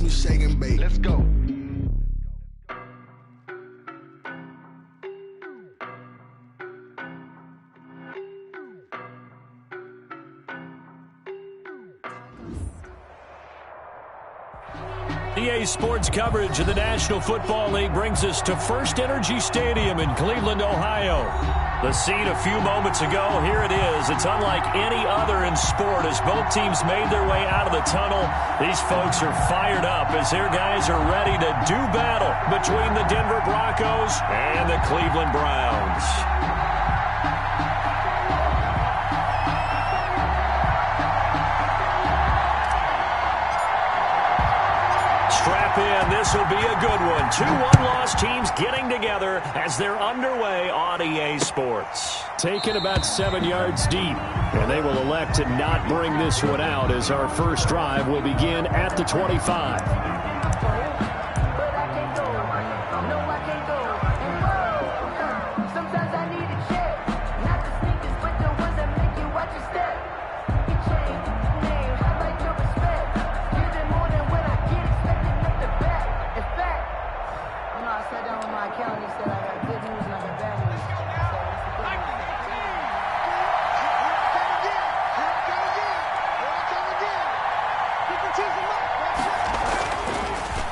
some shake and bake. Let's go. EA Sports coverage of the National Football League brings us to First Energy Stadium in Cleveland, Ohio. The scene a few moments ago, here it is. It's unlike any other in sport as both teams made their way out of the tunnel. These folks are fired up as their guys are ready to do battle between the Denver Broncos and the Cleveland Browns. Strap in, this will be a good one. Two one-loss teams getting together as they're underway on EA Sports. Taken about 7 yards deep, and they will elect to not bring this one out as our first drive will begin at the 25.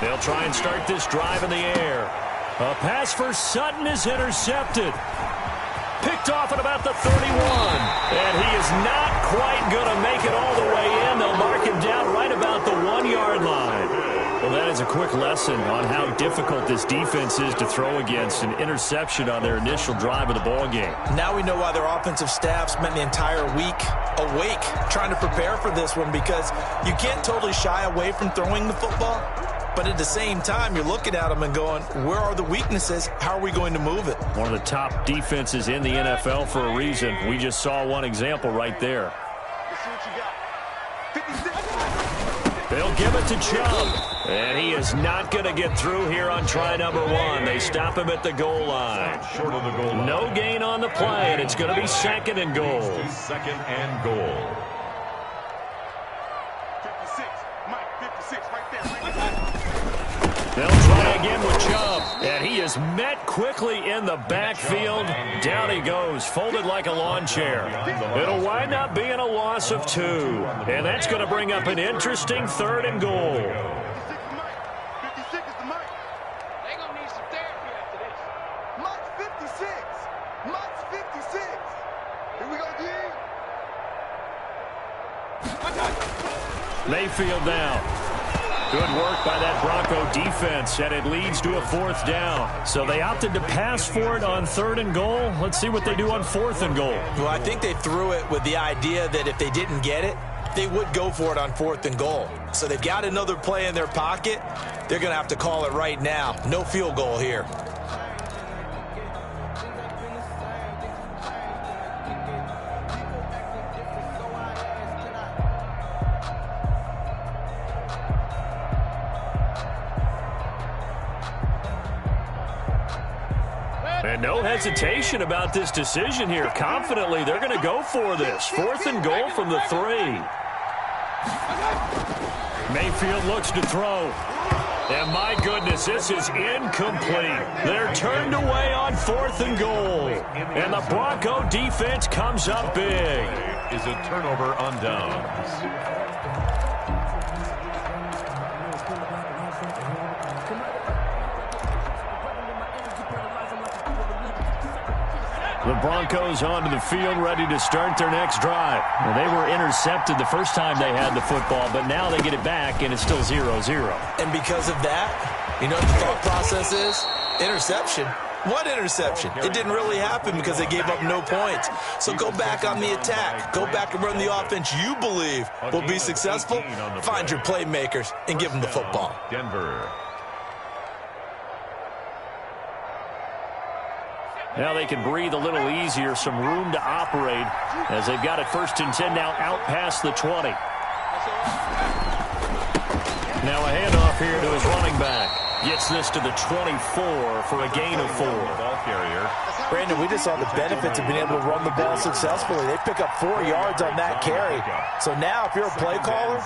They'll try and start this drive in the air. A pass for Sutton is intercepted. Picked off at about the 31. And he is not quite going to make it all the way in. They'll mark him down right about the 1 yard line. Well, that is a quick lesson on how difficult this defense is to throw against. An interception on their initial drive of the ballgame. Now we know why their offensive staff spent the entire week awake trying to prepare for this one, because you can't totally shy away from throwing the football. But at the same time, you're looking at them and going, where are the weaknesses? How are we going to move it? One of the top defenses in the NFL for a reason. We just saw one example right there. They'll give it to Chubb. And he is not going to get through here on try number 1. They stop him at the goal line. Short of the goal line. No gain on the play, and it's going to be second and goal. Second and goal. 56, Mike, 56, right there. They'll try again with Chubb, and he is met quickly in the backfield. Down he goes, folded like a lawn chair. It'll wind up being a loss of 2, and that's going to bring up an interesting third and goal. 56 is the Mike. They're going to need some therapy after this. Mike's 56. Mike's 56. Here we go, D. Mayfield down. Good work by that Bronco defense, and it leads to a 4th down. So they opted to pass for it on 3rd and goal. Let's see what they do on 4th and goal. Well, I think they threw it with the idea that if they didn't get it, they would go for it on 4th and goal. So they've got another play in their pocket. They're going to have to call it right now. No field goal here. And no hesitation about this decision here. Confidently, they're going to go for this. 4th and goal from the 3. Mayfield looks to throw. And my goodness, this is incomplete. They're turned away on 4th and goal. And the Bronco defense comes up big. Is a turnover on downs. The Broncos onto the field, ready to start their next drive. Well, they were intercepted the first time they had the football, but now they get it back, and it's still 0-0. And because of that, you know what the thought process is? Interception. What interception? It didn't really happen because they gave up no points. So go back on the attack. Go back and run the offense you believe will be successful. Find your playmakers and give them the football. Denver. Now they can breathe a little easier, some room to operate as they've got it 1st and 10 now out past the 20. Now a handoff here to his running back. Gets this to the 24 for a gain of 4. Ball carrier. Brandon, we just saw the benefits of being able to run the ball successfully. They pick up 4 yards on that carry. So now if you're a play caller,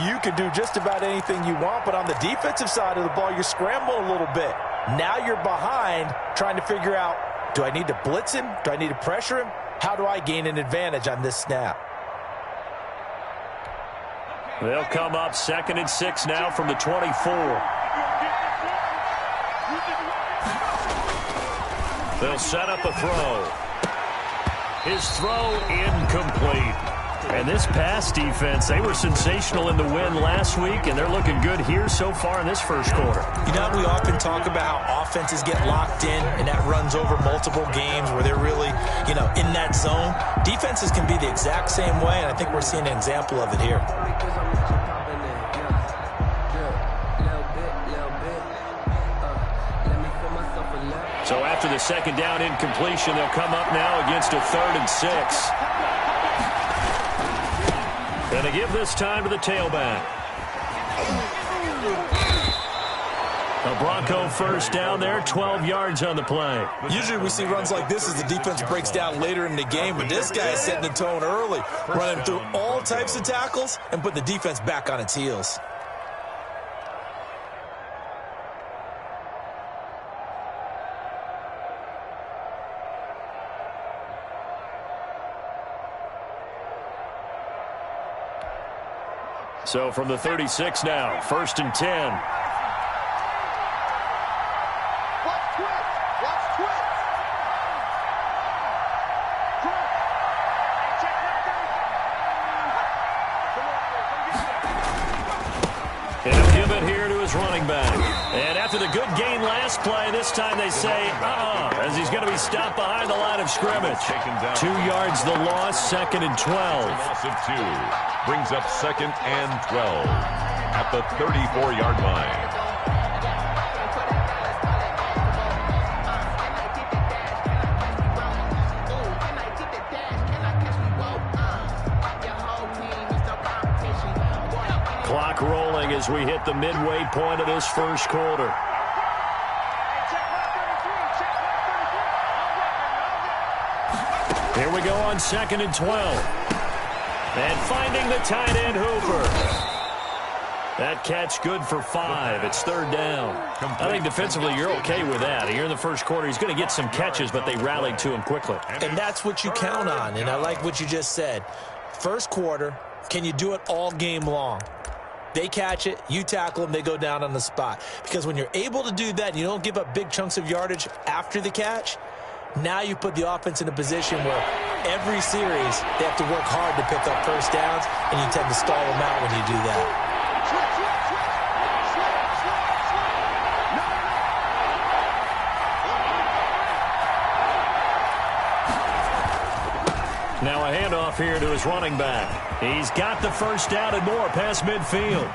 you can do just about anything you want. But on the defensive side of the ball, you're scrambling a little bit. Now you're behind trying to figure out, do I need to blitz him? Do I need to pressure him? How do I gain an advantage on this snap? They'll come up 2nd and 6 now from the 24. They'll set up a throw. His throw incomplete. And this pass defense, they were sensational in the win last week, and they're looking good here so far in this first quarter. You know, we often talk about how offenses get locked in, and that runs over multiple games where they're really, in that zone. Defenses can be the exact same way, and I think we're seeing an example of it here. So after the second down incompletion, they'll come up now against a 3rd and 6. Going to give this time to the tailback. A Bronco first down there, 12 yards on the play. Usually we see runs like this as the defense breaks down later in the game, but this guy is setting the tone early, running through all types of tackles and putting the defense back on its heels. So from the 36 now, 1st and 10. And he'll give it here to his running back. And after the good gain last play, this time they say, as he's going to be stopped behind the line of scrimmage. 2 yards the loss, 2nd and 12. Loss of 2. Brings up 2nd and 12 at the 34-yard line. Clock rolling as we hit the midway point of this first quarter. Here we go on 2nd and 12. And finding the tight end, Hooper. That catch good for 5. It's 3rd down. I think defensively you're okay with that. Here in the first quarter, he's going to get some catches, but they rallied to him quickly. And that's what you count on, and I like what you just said. First quarter, can you do it all game long? They catch it, you tackle them, they go down on the spot. Because when you're able to do that and you don't give up big chunks of yardage after the catch, now you put the offense in a position where every series they have to work hard to pick up first downs, and you tend to stall them out when you do that. Now a handoff here to his running back. He's got the first down and more past midfield.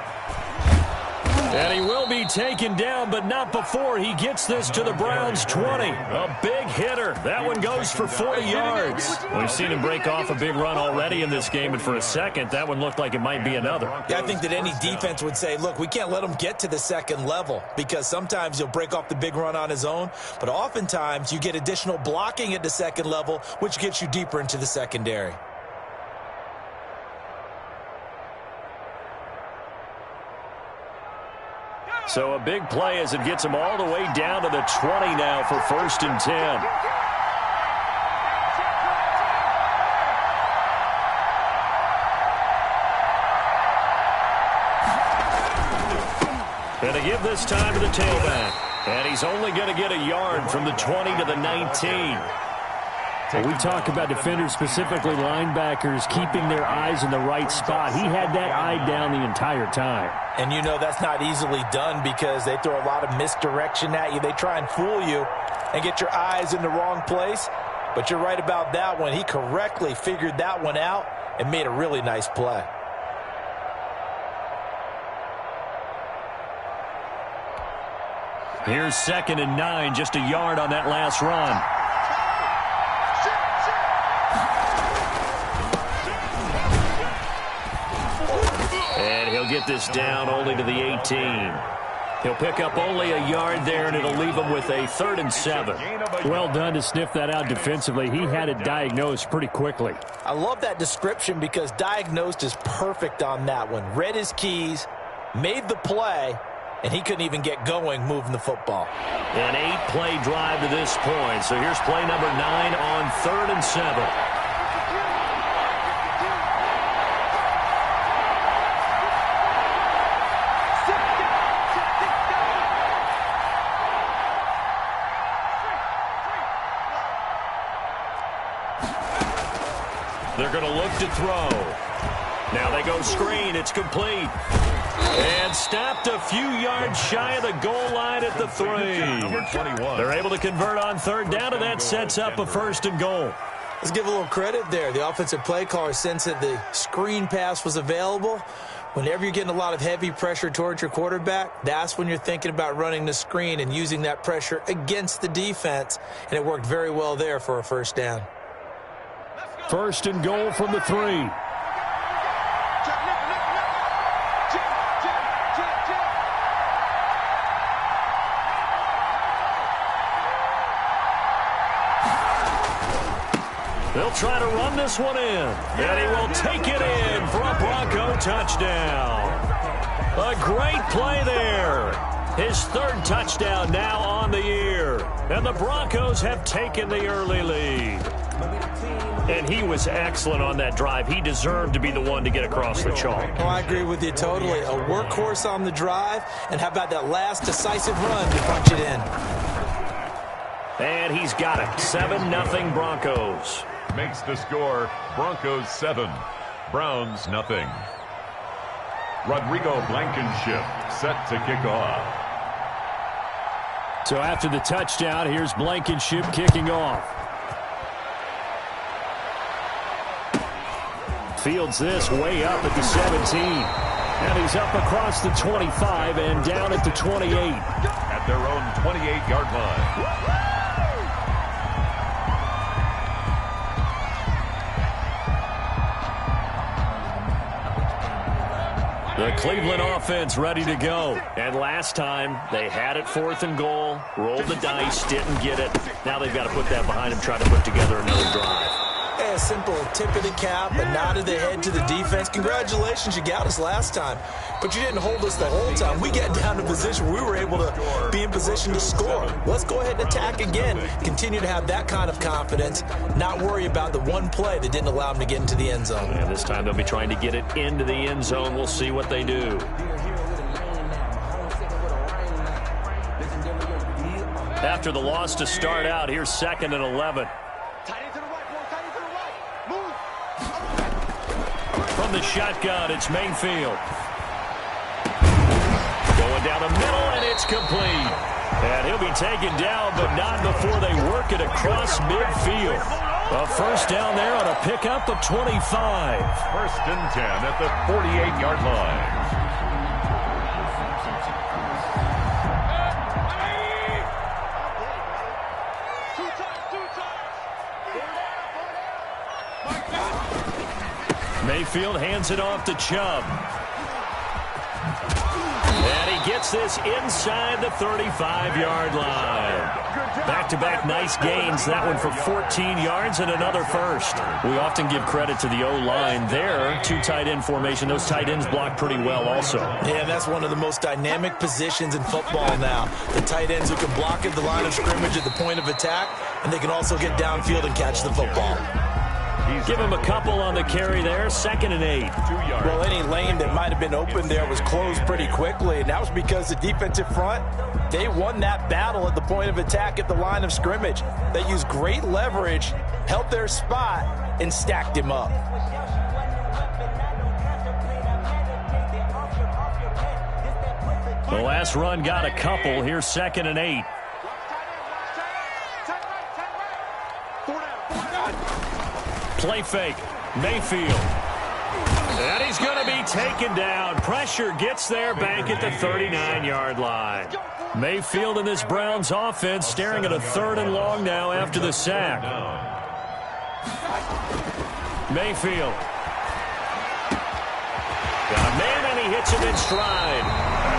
And he will be taken down, but not before he gets this to the Browns' 20. A big hitter. That one goes for 40 yards. We've seen him break off a big run already in this game, and for a second, that one looked like it might be another. Yeah, I think that any defense would say, look, we can't let him get to the second level, because sometimes he'll break off the big run on his own, but oftentimes you get additional blocking at the second level, which gets you deeper into the secondary. So a big play as it gets him all the way down to the 20 now for 1st and 10. And to give this time to the tailback. And he's only going to get a yard from the 20 to the 19. Well, we talk about defenders, specifically linebackers, keeping their eyes in the right spot. He had that eye down the entire time. And you know that's not easily done because they throw a lot of misdirection at you. They try and fool you and get your eyes in the wrong place. But you're right about that one. He correctly figured that one out and made a really nice play. Here's 2nd and 9, just a yard on that last run. And he'll get this down only to the 18. He'll pick up only a yard there, and it'll leave him with a 3rd and 7. Well done to sniff that out defensively. He had it diagnosed pretty quickly. I love that description because diagnosed is perfect on that one. Read his keys, made the play, and he couldn't even get going moving the football. An 8-play drive to this point. So here's play number 9 on 3rd and 7. They're going to look to throw. Now they go screen. It's complete. And stopped a few yards shy of the goal line at the 3. They're able to convert on 3rd down, and that sets up a 1st and goal. Let's give a little credit there. The offensive play caller sensed that the screen pass was available. Whenever you're getting a lot of heavy pressure towards your quarterback, that's when you're thinking about running the screen and using that pressure against the defense. And it worked very well there for a 1st down. 1st and goal from the 3. They'll try to run this one in, and he will take it in for a Bronco touchdown. A great play there. His 3rd touchdown now on the year, and the Broncos have taken the early lead. And he was excellent on that drive. He deserved to be the one to get across the chalk. Oh, I agree with you totally. A workhorse on the drive, and how about that last decisive run to punch it in? And he's got it. 7-0 Broncos. Makes the score Broncos 7, Browns nothing. Rodrigo Blankenship set to kick off. So after the touchdown, here's Blankenship kicking off. Fields this way up at the 17. And he's up across the 25 and down at the 28. At their own 28-yard line. The Cleveland offense ready to go. And last time, they had it 4th and goal, rolled the dice, didn't get it. Now they've got to put that behind them, try to put together another drive. A simple tip of the cap, a nod of the head to the defense. Congratulations, you got us last time. But you didn't hold us the whole time. We got down to position where we were able to be in position to score. Let's go ahead and attack again. Continue to have that kind of confidence. Not worry about the one play that didn't allow them to get into the end zone. And this time they'll be trying to get it into the end zone. We'll see what they do. After the loss to start out, here's 2nd and 11. From the shotgun, it's Mayfield. Going down the middle, and it's complete. And he'll be taken down, but not before they work it across midfield. A 1st down there on a pickup of 25. 1st and 10 at the 48-yard line. Mayfield hands it off to Chubb. And he gets this inside the 35-yard line. Back-to-back nice gains. That one for 14 yards and another 1st. We often give credit to the O-line there. 2 tight end formation. Those tight ends block pretty well also. Yeah, that's one of the most dynamic positions in football now. The tight ends who can block at the line of scrimmage at the point of attack, and they can also get downfield and catch the football. Give him a couple on the carry there. 2nd and 8. Well, any lane that might have been open there was closed pretty quickly, and that was because the defensive front, they won that battle at the point of attack at the line of scrimmage. They used great leverage, held their spot, and stacked him up. The last run got a couple. Here's 2nd and 8. Play fake. Mayfield. And he's going to be taken down. Pressure gets there back at the 39-yard line. Mayfield and this Browns offense staring at a 3rd and long now after the sack. Mayfield. Got a man, and he hits him in stride.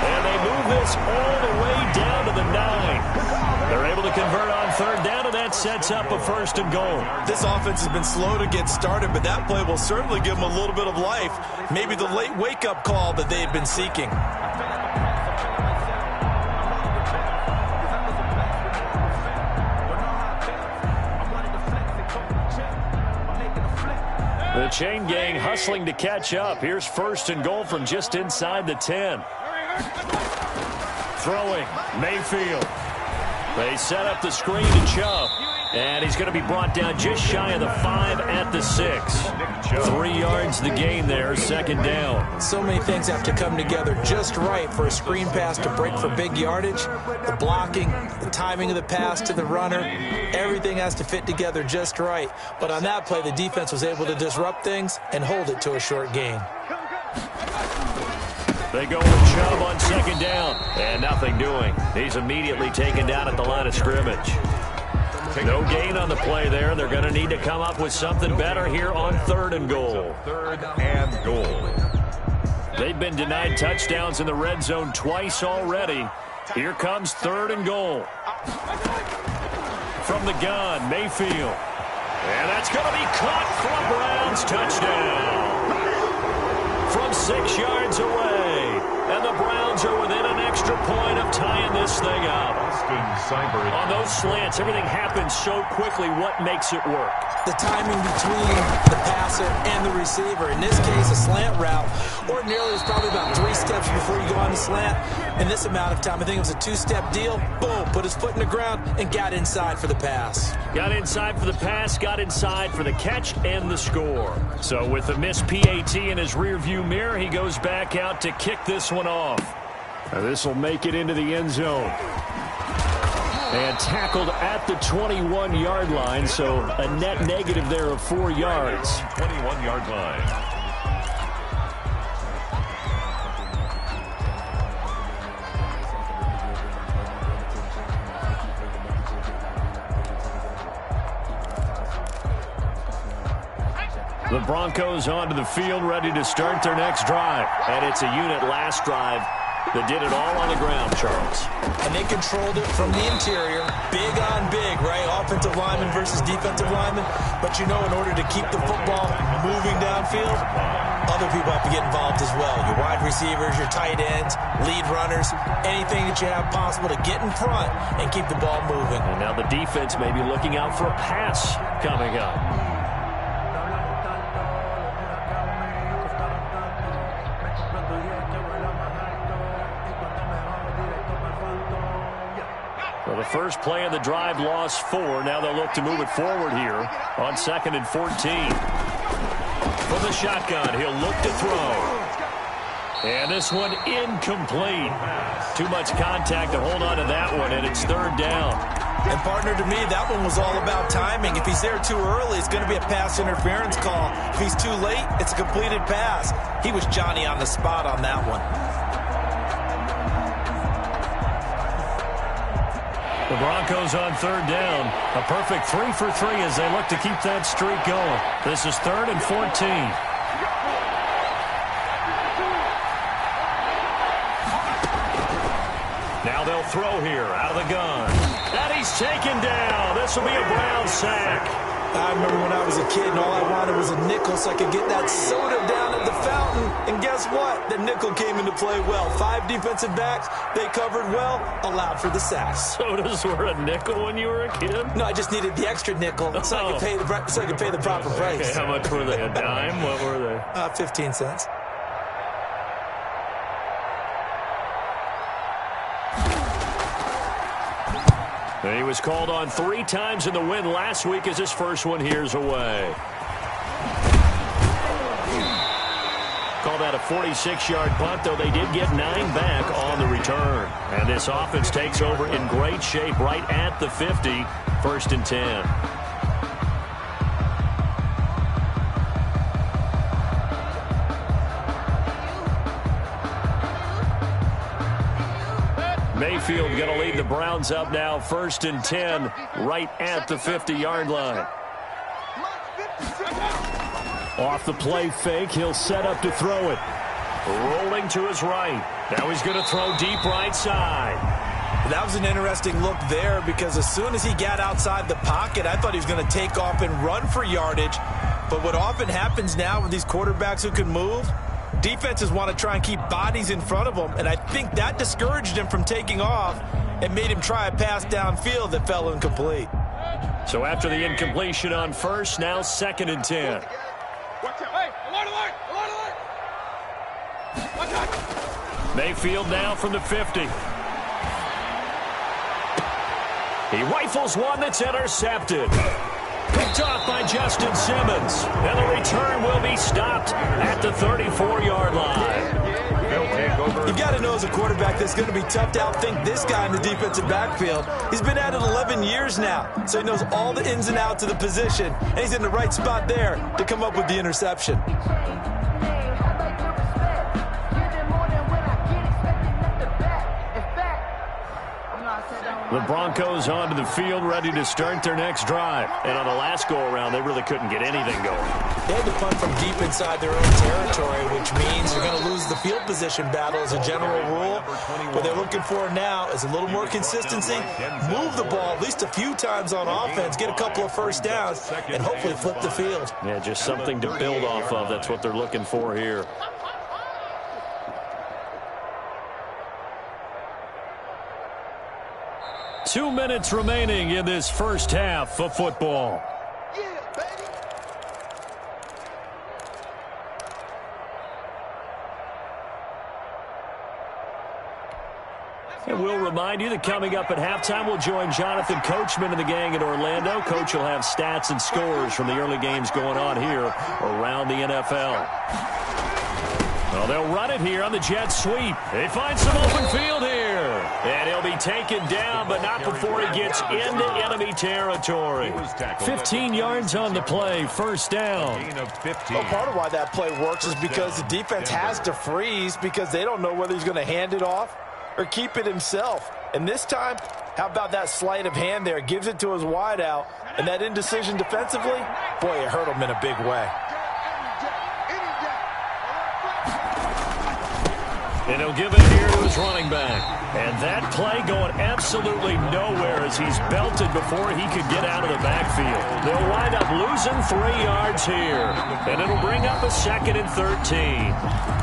And they move this all the way down to the 9. They're able to convert on third down, and that sets up a 1st and goal. This offense has been slow to get started, but that play will certainly give them a little bit of life. Maybe the late wake-up call that they've been seeking. The chain gang hustling to catch up. Here's 1st and goal from just inside the 10. Throwing, Mayfield. They set up the screen to Chubb. And he's going to be brought down just shy of the 5 at the 6. 3 yards the gain there, 2nd down. So many things have to come together just right for a screen pass to break for big yardage. The blocking, the timing of the pass to the runner, everything has to fit together just right. But on that play, the defense was able to disrupt things and hold it to a short gain. They go with Chubb on 2nd down. And nothing doing. He's immediately taken down at the line of scrimmage. No gain on the play there. They're going to need to come up with something better here on 3rd and goal. 3rd and goal. They've been denied touchdowns in the red zone twice already. Here comes 3rd and goal. From the gun, Mayfield. And that's going to be caught for a Browns touchdown. From 6 yards away. And the Browns are within an extra point of tying this thing up. On those slants, everything happens so quickly. What makes it work? The timing between the passer and the receiver. In this case, a slant route. Ordinarily, it's probably about 3 steps before you go on the slant. In this amount of time, I think it was a 2-step deal. Boom, put his foot in the ground and got inside for the pass. Got inside for the pass, got inside for the catch and the score. So with the missed PAT in his rearview mirror, he goes back out to kick this one off. This will make it into the end zone. And tackled at the 21-yard line, so a net negative there of 4 yards. 21-yard line. The Broncos onto the field, ready to start their next drive. And it's a unit last drive that did it all on the ground, Charles. And they controlled it from the interior, big on big, right? Offensive lineman versus defensive lineman. But you know, in order to keep the football moving downfield, other people have to get involved as well. Your wide receivers, your tight ends, lead runners, anything that you have possible to get in front and keep the ball moving. And now the defense may be looking out for a pass coming up. Well, the first play of the drive lost 4. Now they'll look to move it forward here on 2nd and 14. From the shotgun, he'll look to throw. And this one incomplete. Too much contact to hold on to that one, and it's 3rd down. And, partner, to me, that one was all about timing. If he's there too early, it's going to be a pass interference call. If he's too late, it's a completed pass. He was Johnny on the spot on that one. The Broncos on 3rd down. A perfect 3 for 3 as they look to keep that streak going. This is 3rd and 14. Now they'll throw here out of the gun. And he's taken down. This will be a Brown sack. I remember when I was a kid and all I wanted was a nickel so I could get that soda down at the fountain. And guess what? The nickel came into play well. 5 defensive backs, they covered well, allowed for the sack. Sodas were a nickel when you were a kid? No, I just needed the extra nickel so I could pay the proper price. Okay, how much were they? A dime? What were they? 15 cents. And he was called on 3 times in the win last week as his first one here's away. Called out a 46-yard punt, though they did get 9 back on the return. And this offense takes over in great shape right at the 50, 1st and 10. Mayfield going to lead the Browns up now, 1st and 10, right at the 50-yard line. Off the play fake, he'll set up to throw it. Rolling to his right. Now he's going to throw deep right side. That was an interesting look there because as soon as he got outside the pocket, I thought he was going to take off and run for yardage. But what often happens now with these quarterbacks who can move, defenses want to try and keep bodies in front of them, and I think that discouraged him from taking off and made him try a pass downfield that fell incomplete. So after the incompletion on first, now 2nd and 10. Mayfield now from the 50. He rifles one that's intercepted. Picked off by Justin Simmons. And the return will be stopped at the 34-yard line. You've got to know as a quarterback that's going to be tough to outthink this guy in the defensive backfield. He's been at it 11 years now, so he knows all the ins and outs of the position, and he's in the right spot there to come up with the interception. The Broncos onto the field, ready to start their next drive. And on the last go-around, they really couldn't get anything going. They had to punt from deep inside their own territory, which means they're going to lose the field position battle as a general rule. What they're looking for now is a little more consistency, move the ball at least a few times on offense, get a couple of first downs, and hopefully flip the field. Yeah, just something to build off of. That's what they're looking for here. Two minutes remaining in this first half of football. Yeah, baby. And we'll remind you that coming up at halftime, we'll join Jonathan Coachman and the gang in Orlando. Coach will have stats and scores from the early games going on here around the NFL. Well, they'll run it here on the jet sweep. They find some open field here. And he'll be taken down, but not before he gets into enemy territory. 15 yards on the play, first down. Well, part of why that play works is because the defense has to freeze because they don't know whether he's going to hand it off or keep it himself. And this time, how about that sleight of hand there? Gives it to his wideout. And that indecision defensively, boy, it hurt him in a big way. And he'll give it here to his running back. And that play going absolutely nowhere as he's belted before he could get out of the backfield. They'll wind up losing 3 yards here. And it'll bring up a 2nd and 13.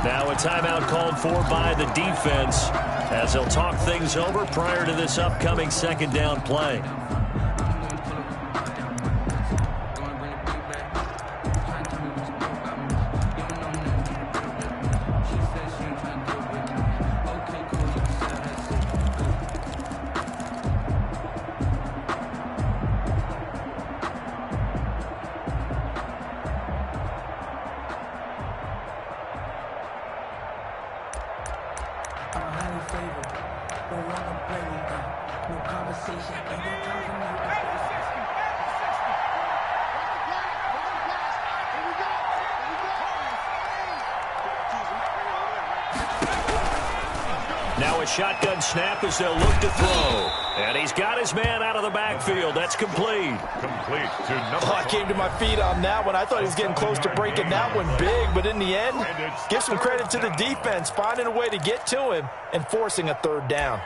Now a timeout called for by the defense as they'll talk things over prior to this upcoming 2nd down play. Now a shotgun snap as they'll look to throw. And he's got his man out of the backfield. That's complete. Complete to number. I came to my feet on that one. I thought he was getting close to breaking that one big, but in the end, give some credit to the defense, finding a way to get to him and forcing a 3rd down.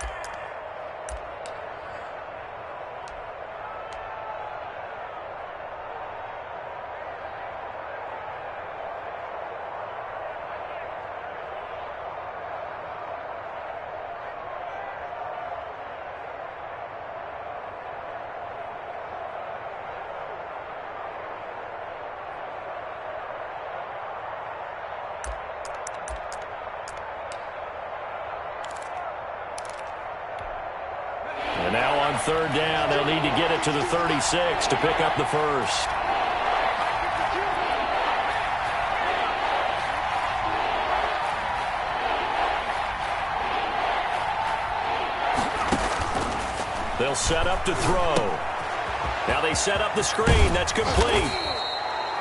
And now on 3rd down, they'll need to get it to the 36 to pick up the first. They'll set up to throw. Now they set up the screen. That's complete.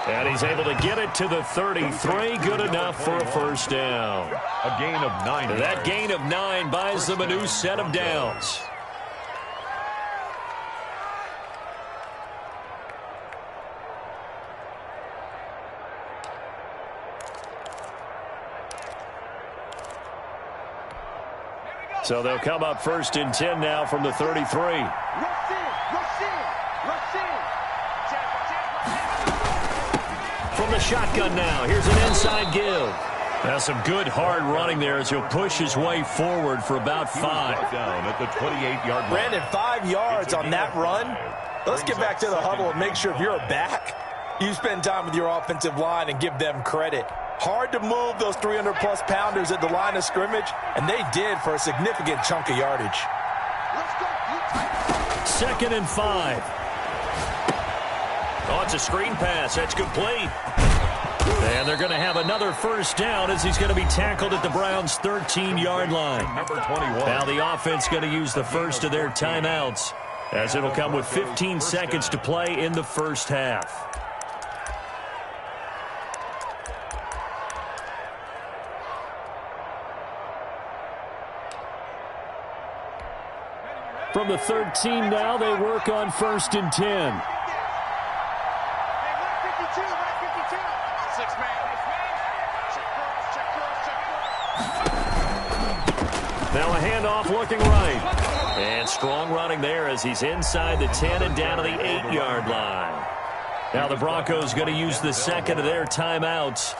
And he's able to get it to the 33. Good enough for a first down. A gain of 9. That gain of 9 buys them a new set of downs. So they'll come up 1st and 10 now from the 33. Rush in, rush in, rush in. From the shotgun now, here's an inside give. Now some good hard running there as he'll push his way forward for about 5. Down at the 28-yard line. Brandon, 5 yards on that run. Let's get back to the huddle and make sure if you're a back, you spend time with your offensive line and give them credit. Hard to move those 300-plus pounders at the line of scrimmage, and they did for a significant chunk of yardage. Let's go. 2nd and 5. Oh, it's a screen pass. That's complete. And they're going to have another 1st down as he's going to be tackled at the Browns' 13-yard line. Number 21. Now the offense going to use the first of their timeouts as it'll come with 15 seconds to play in the first half. From the 13 now, they work on 1st and 10. Now a handoff looking right. And strong running there as he's inside the 10 and down to the 8-yard line. Now the Broncos going to use the second of their timeouts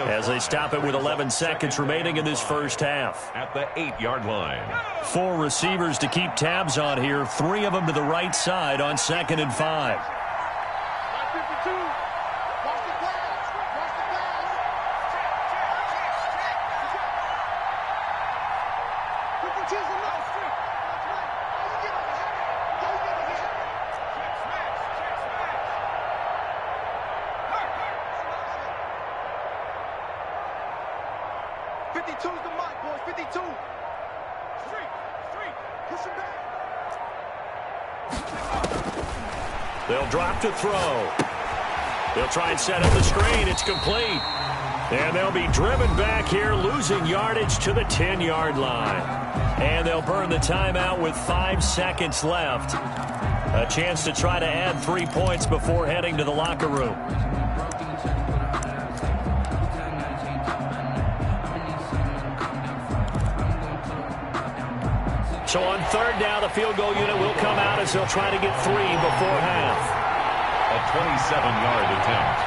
as they stop it with 11 seconds remaining in this first half. At the 8-yard line. 4 receivers to keep tabs on here. 3 of them to the right side on 2nd and 5. They'll drop to throw. They'll try and set up the screen. It's complete. And they'll be driven back here, losing yardage to the 10-yard line. And they'll burn the timeout with 5 seconds left. A chance to try to add 3 points before heading to the locker room. So on 3rd down, the field goal unit will come out as they'll try to get 3 before half. A 27-yard attempt.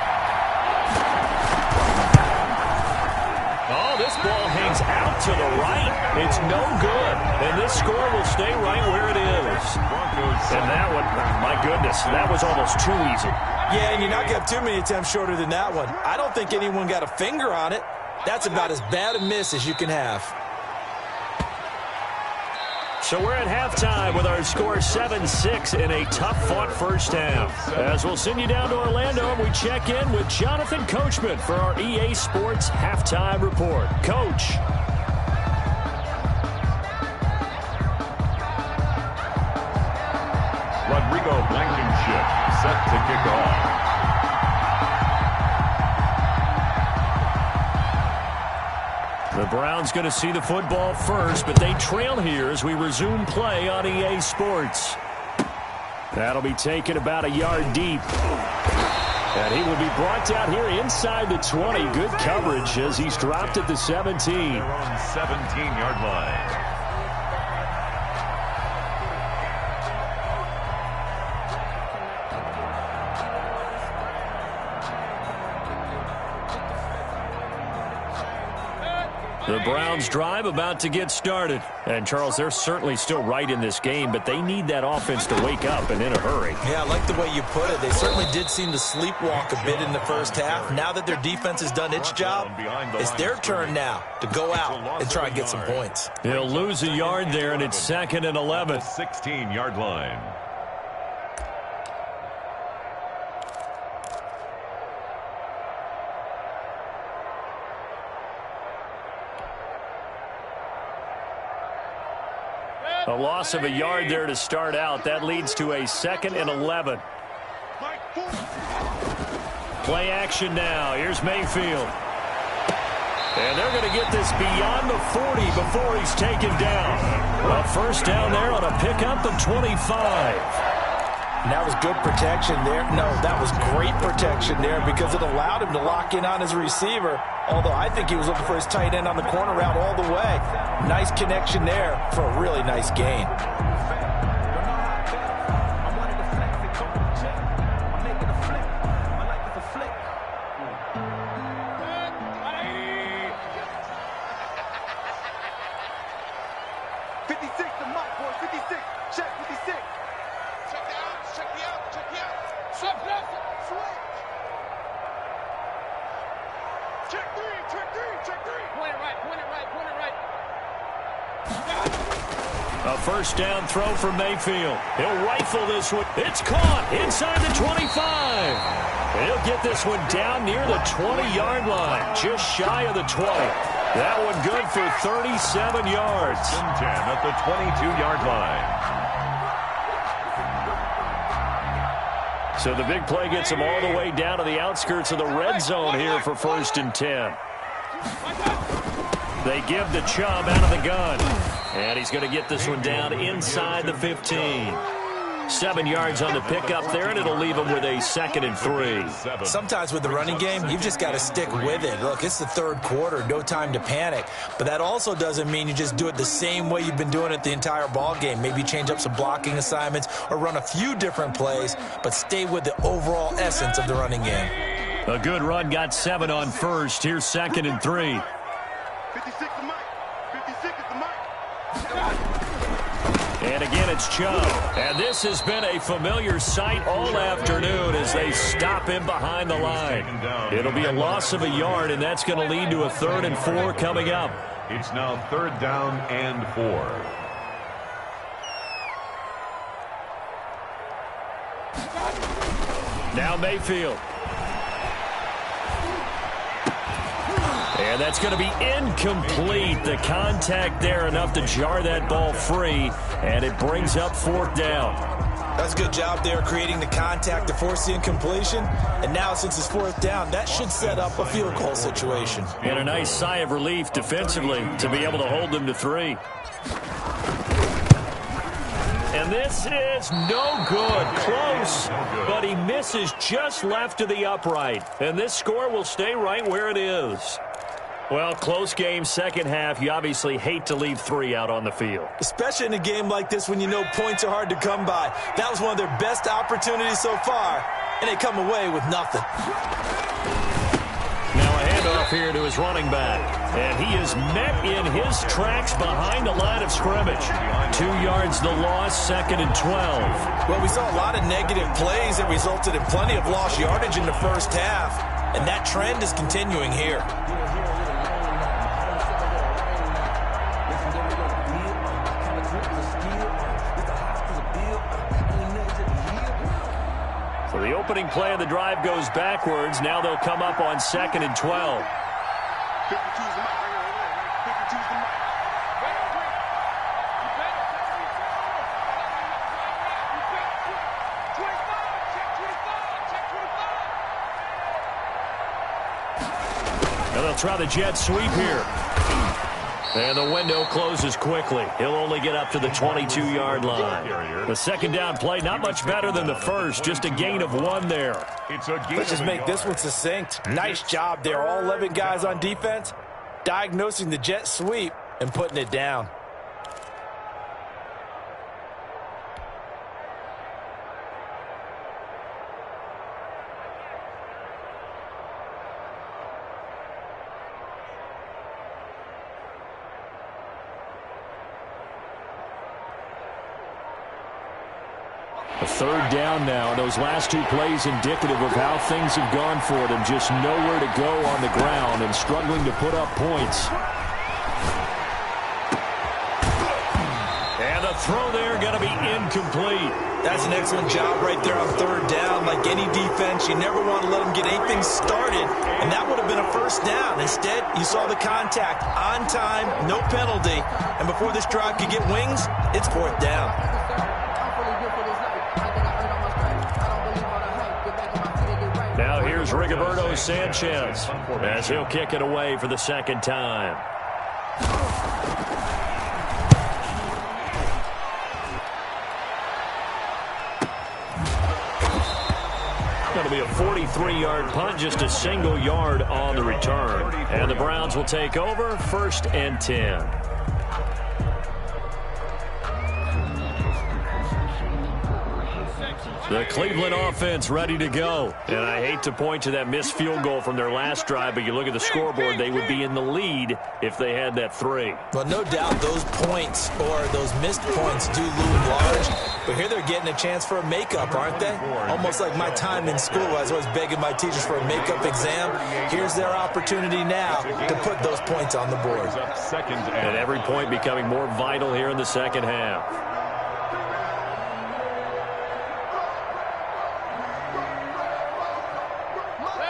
Oh, this ball hangs out to the right. It's no good. And this score will stay right where it is. And that one, my goodness, that was almost too easy. Yeah, and you're not going to have too many attempts shorter than that one. I don't think anyone got a finger on it. That's about as bad a miss as you can have. So we're at halftime with our score 7-6 in a tough-fought first half. As we'll send you down to Orlando and we check in with Jonathan Coachman for our EA Sports Halftime Report. Coach. Rodrigo Blankenship set to kick off. The Browns going to see the football first, but they trail here as we resume play on EA Sports. That'll be taken about a yard deep. And he will be brought down here inside the 20. Good coverage as he's dropped at the 17. They're on 17-yard line. The Browns drive about to get started. And, Charles, they're certainly still right in this game, but they need that offense to wake up and in a hurry. Yeah, I like the way you put it. They certainly did seem to sleepwalk a bit in the first half. Now that their defense has done its job, it's their turn now to go out and try and get some points. They'll lose a yard there, and it's 2nd and 11. 16-yard line. A loss of a yard there to start out. That leads to a 2nd and 11. Play action now. Here's Mayfield. And they're going to get this beyond the 40 before he's taken down. A first down there on a pickup of 25. And that was good protection there. No, that was great protection there because it allowed him to lock in on his receiver. Although I think he was looking for his tight end on the corner route all the way. Nice connection there for a really nice gain. A first down throw for Mayfield. He'll rifle this one. It's caught inside the 25. He'll get this one down near the 20-yard line, just shy of the 20. That one good for 37 yards. 10 at the 22-yard line. So the big play gets him all the way down to the outskirts of the red zone here for 1st and 10. They give the Chubb out of the gun. And he's going to get this one down inside the 15. 7 yards on the pickup there, and it'll leave him with a 2nd and 3. Sometimes with the running game, you've just got to stick with it. Look, it's the third quarter, no time to panic. But that also doesn't mean you just do it the same way you've been doing it the entire ball game. Maybe change up some blocking assignments or run a few different plays, but stay with the overall essence of the running game. A good run got 7 on first. Here's 2nd and 3. 56 to Mike. 56 is the Mike. And again, it's Chubb. And this has been a familiar sight all afternoon as they stop him behind the line. It'll be a loss of a yard, and that's going to lead to a 3rd and 4 coming up. It's now 3rd down and 4. Now Mayfield. And that's going to be incomplete. The contact there enough to jar that ball free, and it brings up 4th down. That's a good job there creating the contact to force the incompletion. And now since it's 4th down, that should set up a field goal situation. And a nice sigh of relief defensively to be able to hold them to 3. And this is no good. Close, but he misses just left of the upright. And this score will stay right where it is. Well, close game, second half. You obviously hate to leave 3 out on the field. Especially in a game like this when you know points are hard to come by. That was one of their best opportunities so far, and they come away with nothing. Now a handoff here to his running back. And he is met in his tracks behind the line of scrimmage. 2 yards the loss, 2nd and 12. Well, we saw a lot of negative plays that resulted in plenty of lost yardage in the first half, and that trend is continuing here. So the opening play of the drive goes backwards. Now they'll come up on 2nd and 12. 52 is the Mike. 52 is the Mike. Now they'll try the jet sweep here. And the window closes quickly. He'll only get up to the 22-yard line. The second down play, not much better than the first. Just a gain of 1 there. Let's just make this one succinct. Nice job there. All 11 guys on defense diagnosing the jet sweep and putting it down. A 3rd down now. Those last 2 plays indicative of how things have gone for them. Just nowhere to go on the ground and struggling to put up points. And the throw there going to be incomplete. That's an excellent job right there on 3rd down. Like any defense, you never want to let them get anything started, and that would have been a 1st down. Instead, you saw the contact on time, no penalty, and before this drive could get wings, it's 4th down. Now here's Rigoberto Sanchez as he'll kick it away for the 2nd time. It'll be a 43-yard punt, just a single yard on the return. And the Browns will take over, 1st and 10. The Cleveland offense ready to go. And I hate to point to that missed field goal from their last drive, but you look at the scoreboard, they would be in the lead if they had that 3. Well, no doubt those points or those missed points do loom large. But here they're getting a chance for a makeup, aren't they? Almost like my time in school. I was always begging my teachers for a makeup exam. Here's their opportunity now to put those points on the board. And every point becoming more vital here in the second half.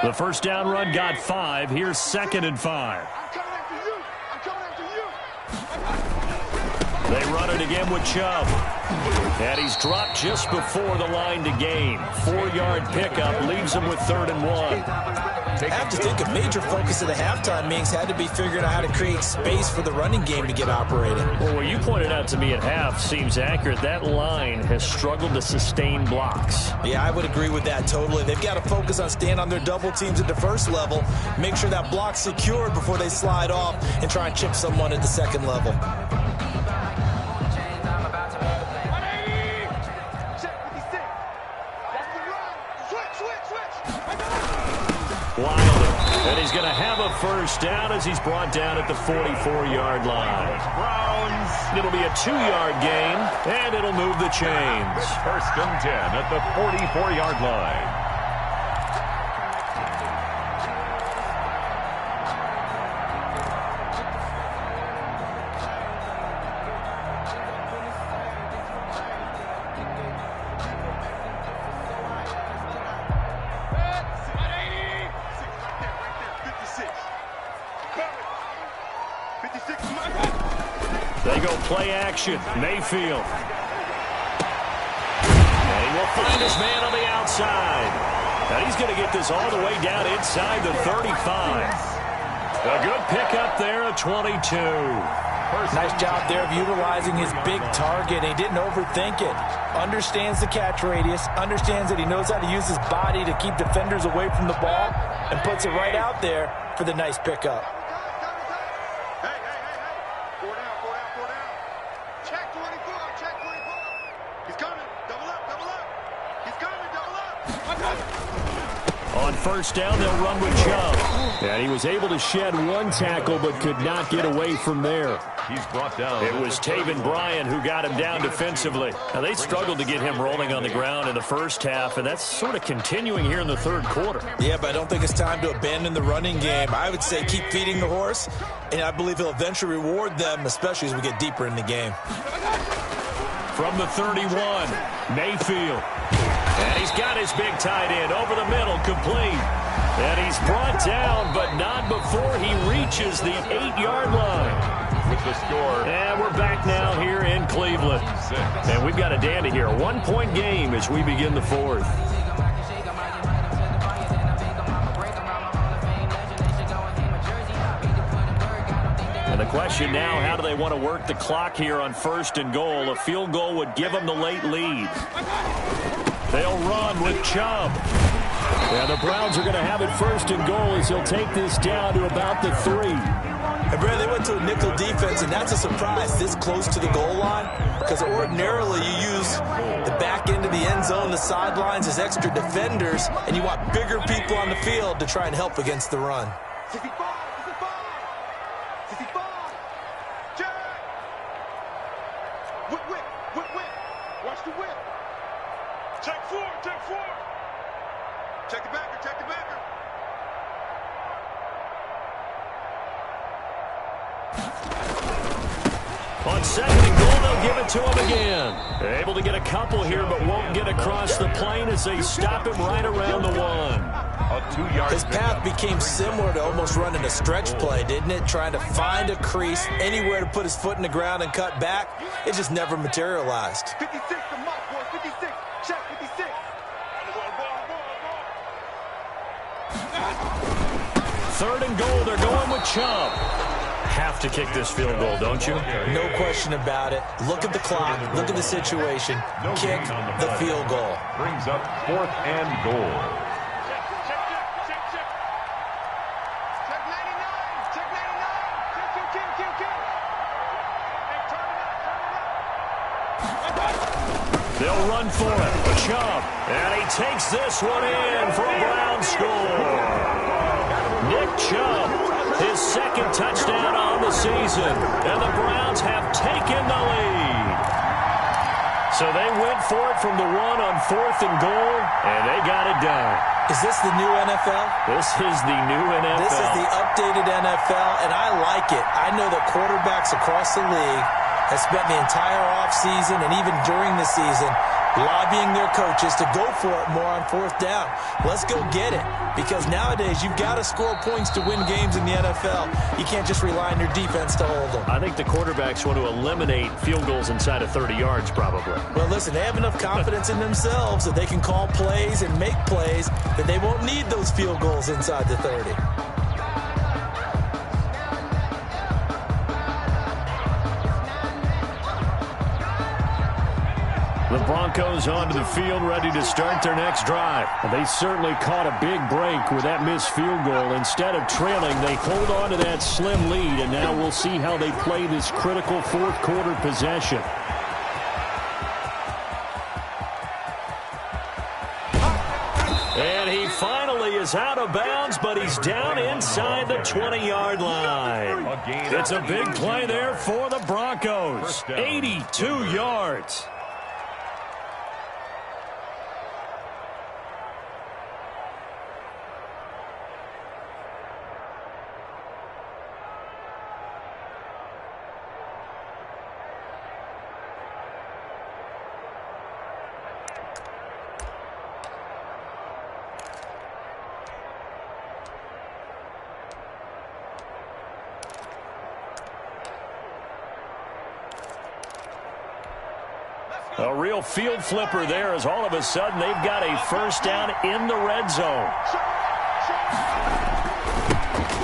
The first down run got 5. Here's 2nd and 5. They run it again with Chubb. And he's dropped just before the line to gain. 4-yard pickup leaves him with 3rd and 1. I have to think a major focus of the halftime meetings had to be figuring out how to create space for the running game to get operating. Well, what you pointed out to me at half seems accurate. That line has struggled to sustain blocks. Yeah, I would agree with that totally. They've got to focus on staying on their double teams at the first level, make sure that block's secured before they slide off and try and chip someone at the second level. Wilder, and he's going to have a first down as he's brought down at the 44-yard line. Browns. It'll be a 2-yard gain, and it'll move the chains. 1st and 10 at the 44-yard line. They go play action. Mayfield. And he will find his man on the outside. And he's going to get this all the way down inside the 35. A good pickup there, a 22. Nice job there of utilizing his big target. He didn't overthink it. Understands the catch radius. Understands that he knows how to use his body to keep defenders away from the ball. And puts it right out there for the nice pickup. On first down, they'll run with Chubb. And he was able to shed one tackle but could not get away from there. He's brought down. It was Taven Bryan who got him down defensively. Now, they struggled to get him rolling on the ground in the first half, and that's sort of continuing here in the third quarter. Yeah, but I don't think it's time to abandon the running game. I would say keep feeding the horse, and I believe he'll eventually reward them, especially as we get deeper in the game. From the 31, Mayfield. And he's got his big tight end over the middle, complete. And he's brought down, but not before he reaches the 8-yard line. With the score. And we're back now here in Cleveland. And we've got a dandy here. A 1-point game as we begin the fourth. And the question now, how do they want to work the clock here on 1st and goal? A field goal would give them the late lead. They'll run with Chubb. And the Browns are going to have it 1st and goal as he'll take this down to about the 3. And Brad, they went to a nickel defense, and that's a surprise this close to the goal line, because ordinarily you use the back end of the end zone, the sidelines as extra defenders, and you want bigger people on the field to try and help against the run. 65, 65, Jack. Whip. Watch the whip. Check 4. Check the backer. On 2nd and goal, they'll give it to him again. Able to get a couple here, but won't get across the plane as they stop him right around the 1. A 2-yard. His path became similar to almost running a stretch play, didn't it? Trying to find a crease, anywhere to put his foot in the ground and cut back. It just never materialized. 56 to Mike, boy. 56. Check 56. 3rd and goal, they're going with Chubb. Have to kick this field goal, don't you? No question about it. Look at the clock. Look at the situation. Kick the field goal. Brings up 4th and goal. They'll run for it. Chubb. And he takes this one in for a Brown score. Nick Chubb, his second touchdown on the season. And the Browns have taken the lead. So they went for it from the 1 on 4th and goal, and they got it done. Is this the new NFL? This is the new NFL. This is the updated NFL, and I like it. I know that quarterbacks across the league have spent the entire offseason and even during the season lobbying their coaches to go for it more on 4th down. Let's go get it, because nowadays you've got to score points to win games in the NFL. You can't just rely on your defense to hold them. I think the quarterbacks want to eliminate field goals inside of 30 yards probably. Well, listen, they have enough confidence in themselves that they can call plays and make plays that they won't need those field goals inside the 30. The Broncos onto the field, ready to start their next drive. They certainly caught a big break with that missed field goal. Instead of trailing, they hold on to that slim lead, and now we'll see how they play this critical fourth quarter possession. And he finally is out of bounds, but he's down inside the 20-yard line. It's a big play there for the Broncos. 82 yards. A real field flipper there, as all of a sudden they've got a first down in the red zone.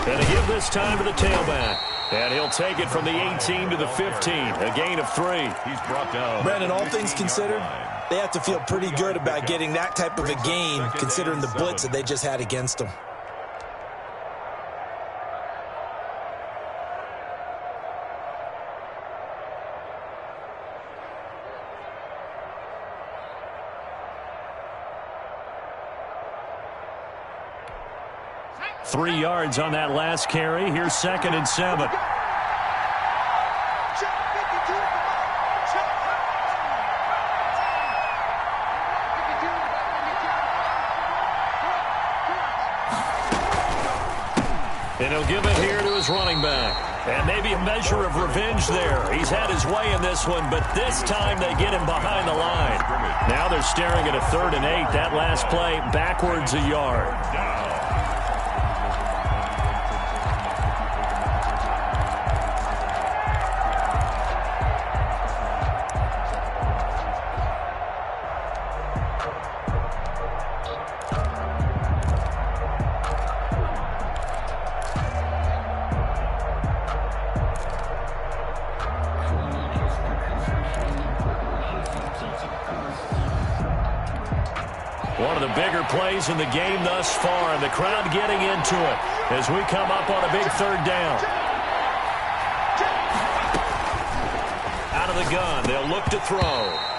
And a give this time to the tailback. And he'll take it from the 18 to the 15. A gain of 3. He's brought down. Brandon, all things considered, they have to feel pretty good about getting that type of a gain, considering the blitz that they just had against them. Three yards on that last carry. Here's 2nd and 7. And he'll give it here to his running back. And maybe a measure of revenge there. He's had his way in this one, but this time they get him behind the line. Now they're staring at a 3rd and 8. That last play backwards a yard. One of the bigger plays in the game thus far, and the crowd getting into it as we come up on a big 3rd down. Out of the gun, they'll look to throw,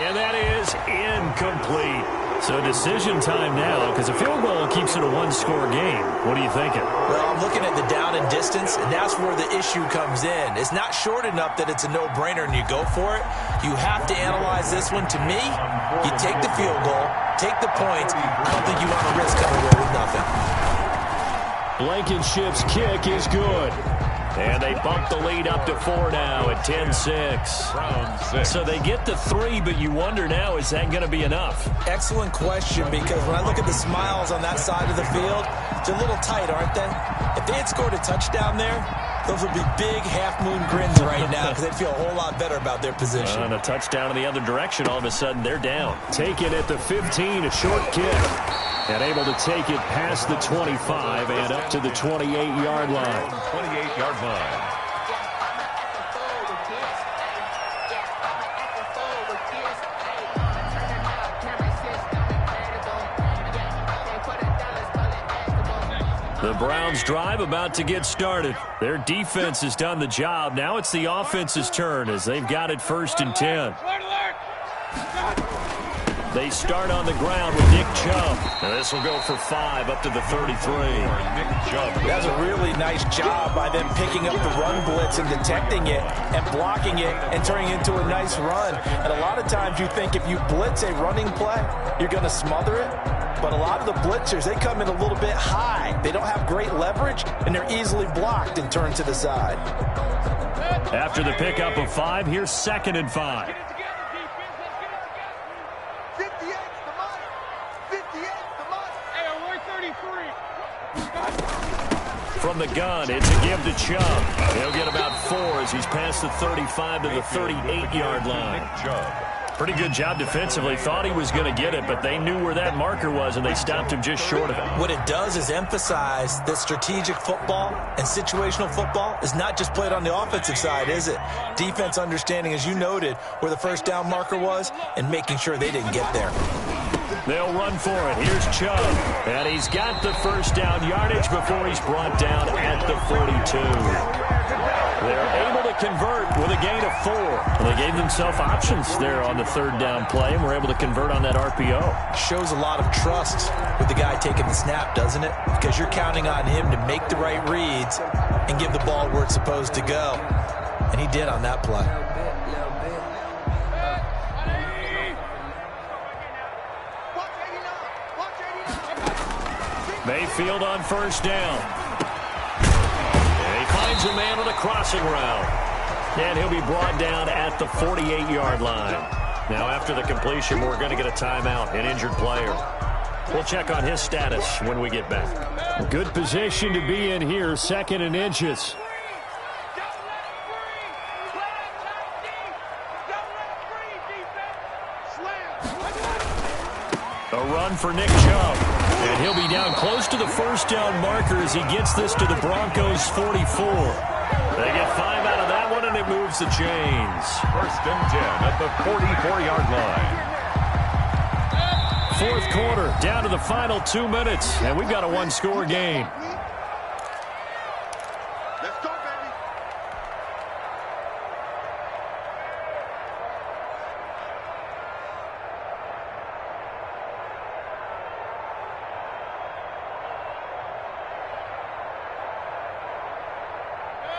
and that is incomplete. So decision time now, because a field goal keeps it a one-score game. What are you thinking? Well, I'm looking at the down and distance, and that's where the issue comes in. It's not short enough that it's a no-brainer and you go for it. You have to analyze this one. To me, you take the field goal, take the points. I don't think you want to risk coming away with nothing. Blankenship's kick is good. And they bump the lead up to 4 now at 10-6. So they get the 3, but you wonder now, is that going to be enough? Excellent question, because when I look at the smiles on that side of the field, they're a little tight, aren't they? If they had scored a touchdown there, those would be big half-moon grins right now, because they'd feel a whole lot better about their position. And a touchdown in the other direction, all of a sudden they're down. Take it at the 15, a short kick. And able to take it past the 25 and up to the 28-yard line. 28-yard line. The Browns drive about to get started. Their defense has done the job. Now it's the offense's turn as they've got it 1st and 10. They start on the ground with Nick Chubb. And this will go for 5 up to the 33. Nick Chubb. That's a really nice job by them picking up the run blitz and detecting it and blocking it and turning it into a nice run. And a lot of times you think if you blitz a running play, you're going to smother it. But a lot of the blitzers, they come in a little bit high. They don't have great leverage, and they're easily blocked and turned to the side. After the pickup of 5, here's 2nd and 5. From the gun, it's a give to Chubb. He'll get about 4 as he's past the 35 to the 38-yard line. Pretty good job defensively. Thought he was going to get it, but they knew where that marker was, and they stopped him just short of it. What it does is emphasize that strategic football and situational football is not just played on the offensive side, is it? Defense understanding, as you noted, where the first down marker was and making sure they didn't get there. They'll run for it. Here's Chubb. And he's got the first down yardage before he's brought down at the 42. They're able to convert with a gain of 4. Well, they gave themselves options there on the 3rd down play, and were able to convert on that RPO. Shows a lot of trust with the guy taking the snap, doesn't it? Because you're counting on him to make the right reads and give the ball where it's supposed to go. And he did on that play. Mayfield on first down. And he finds a man on a crossing route. And he'll be brought down at the 48-yard line. Now after the completion, we're going to get a timeout, an injured player. We'll check on his status when we get back. Good position to be in here, 2nd and inches. A run for Nick Chubb. And he'll be down close to the first down marker as he gets this to the Broncos' 44. They get 5 out of that one, and it moves the chains. 1st and 10 at the 44-yard line. 4th quarter, down to the final 2 minutes, and we've got a 1-score game. Let's go, baby.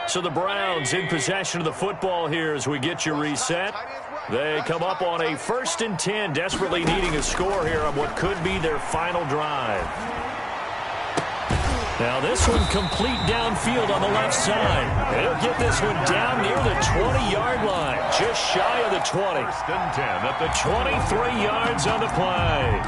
So the Browns in possession of the football here as we get you reset. They come up on a 1st and 10, desperately needing a score here on what could be their final drive. Now this one complete downfield on the left side. He'll get this one down near the 20-yard line, just shy of the 20. 1st and 10 at the 23 yards on the play.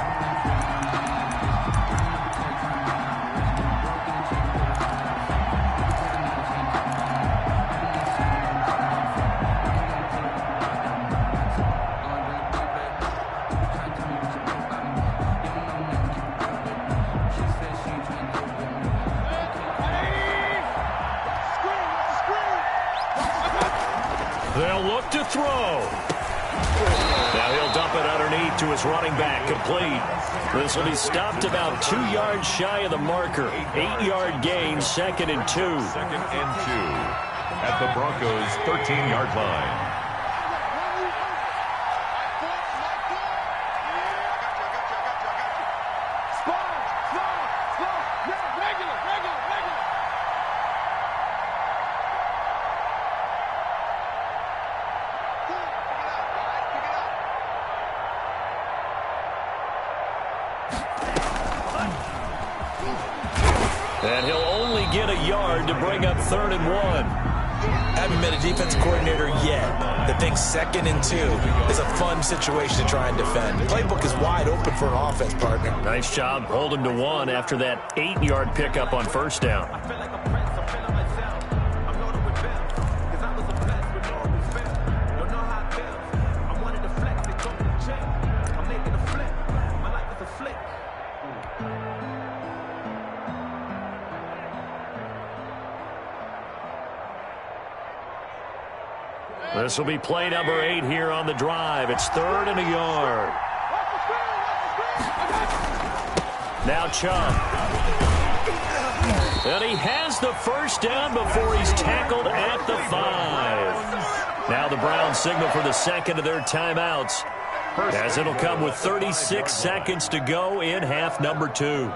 They'll look to throw. Now he'll dump it underneath to his running back, complete. This will be stopped about 2 yards shy of the marker. 8-yard gain, 2nd and 2. 2nd and 2 at the Broncos' 13-yard line. And he'll only get a yard to bring up 3rd and 1. Haven't been a defensive coordinator yet that thinks 2nd and 2 is a fun situation to try and defend. The playbook is wide open for an offense, partner. Nice job holding to 1 after that 8-yard pickup on first down. This will be play number 8 here on the drive. It's 3rd and a yard. Now Chubb. And he has the first down before he's tackled at the 5. Now the Browns signal for the second of their timeouts. As it'll come with 36 seconds to go in half number 2.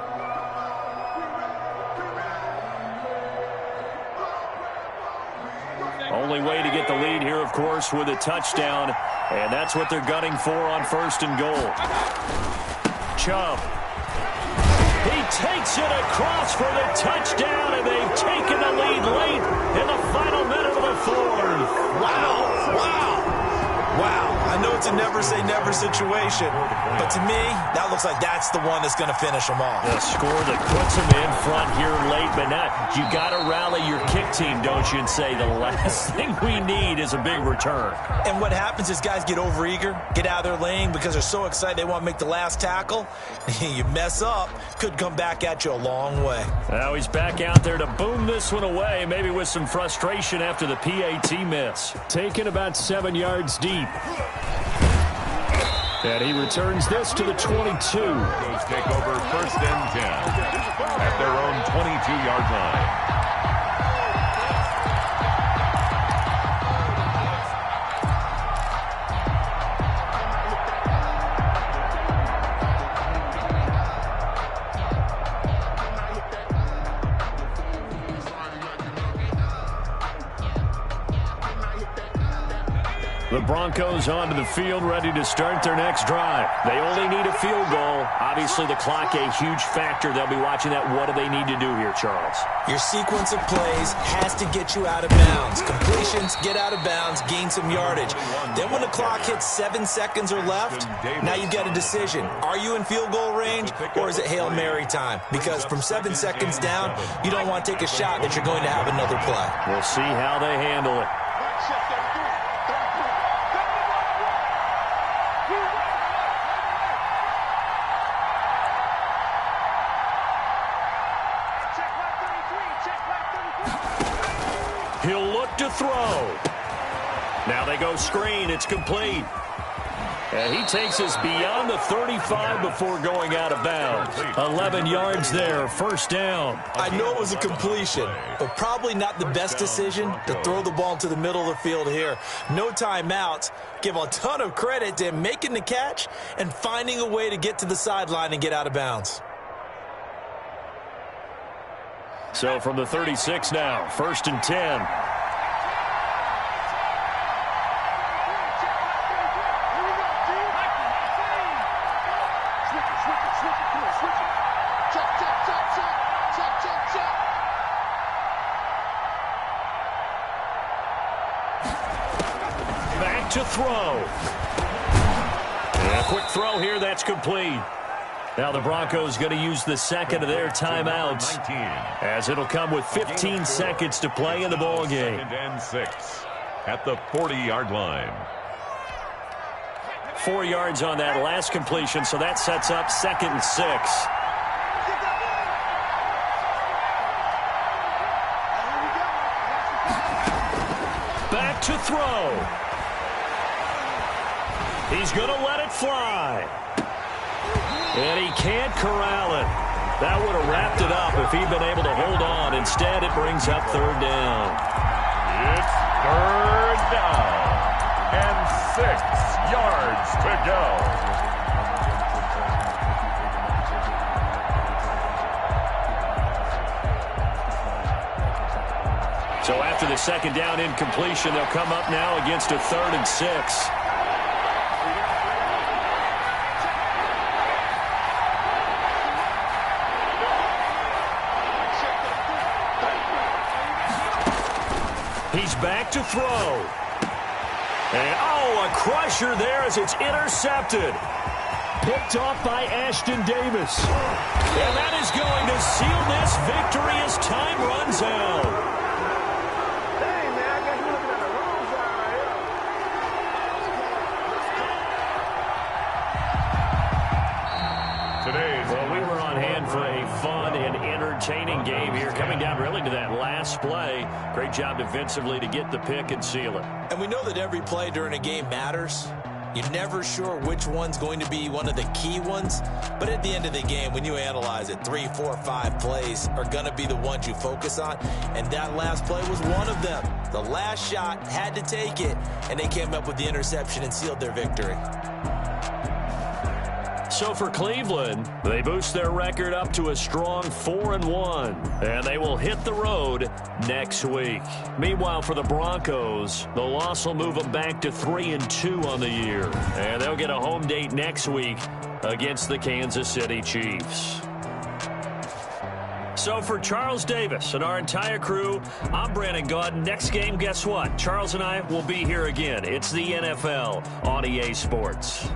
Only way to get the lead here, of course, with a touchdown, and that's what they're gunning for on 1st and goal. Chubb. He takes it across for the touchdown, and they've taken the lead late in the final minute of the 4th. Wow, wow. Wow, I know it's a never-say-never situation, but to me, that looks like that's the one that's going to finish them off. The score that puts them in front here late, but not. You got to rally your kick team, don't you, and say the last thing we need is a big return. And what happens is guys get overeager, get out of their lane because they're so excited they want to make the last tackle. You mess up, could come back at you a long way. Now he's back out there to boom this one away, maybe with some frustration after the PAT miss. Taken about 7 yards deep. And he returns this to the 22. Goes take over 1st and 10 at their own 22-yard line. The Broncos onto the field, ready to start their next drive. They only need a field goal. Obviously, the clock a huge factor. They'll be watching that. What do they need to do here, Charles? Your sequence of plays has to get you out of bounds. Completions, get out of bounds, gain some yardage. Then when the clock hits 7 seconds or left, now you've got a decision. Are you in field goal range, or is it Hail Mary time? Because from 7 seconds down, you don't want to take a shot that you're going to have another play. We'll see how they handle it. He'll look to throw. Now they go screen. It's complete. And he takes us beyond the 35 before going out of bounds. 11 yards there, 1st down. I know it was a completion, but probably not the best decision to throw the ball to the middle of the field here. No timeouts. Give a ton of credit to him making the catch and finding a way to get to the sideline and get out of bounds. So from the 36 now, 1st and 10. Back to throw. And a quick throw here, that's complete. Now the Broncos going to use the second of their timeouts, as it'll come with 15 seconds to play in the ball game. 2nd and 6 at the 40-yard line. 4 yards on that last completion, so that sets up 2nd and 6. Back to throw. He's going to let it fly. And he can't corral it. That would have wrapped it up if he'd been able to hold on. Instead, it brings up 3rd down. It's 3rd down and 6 yards to go. So after the 2nd down incompletion, they'll come up now against a 3rd and 6. He's back to throw. And, a crusher there as it's intercepted. Picked off by Ashton Davis. And that is going to seal this victory as time runs out. Hey, man, I got you looking at the wrong side right here. Today's Well, we were on hand for a fun and entertaining game here, coming down really to that last play. Great job defensively to get the pick and seal it. And we know that every play during a game matters. You're never sure which one's going to be one of the key ones. But at the end of the game, when you analyze it, 3, 4, 5 plays are going to be the ones you focus on. And that last play was one of them. The last shot had to take it, and they came up with the interception and sealed their victory. So for Cleveland, they boost their record up to a strong 4-1, and they will hit the road next week. Meanwhile, for the Broncos, the loss will move them back to 3-2 on the year, and they'll get a home date next week against the Kansas City Chiefs. So for Charles Davis and our entire crew, I'm Brandon Gaudin. Next game, guess what? Charles and I will be here again. It's the NFL on EA Sports.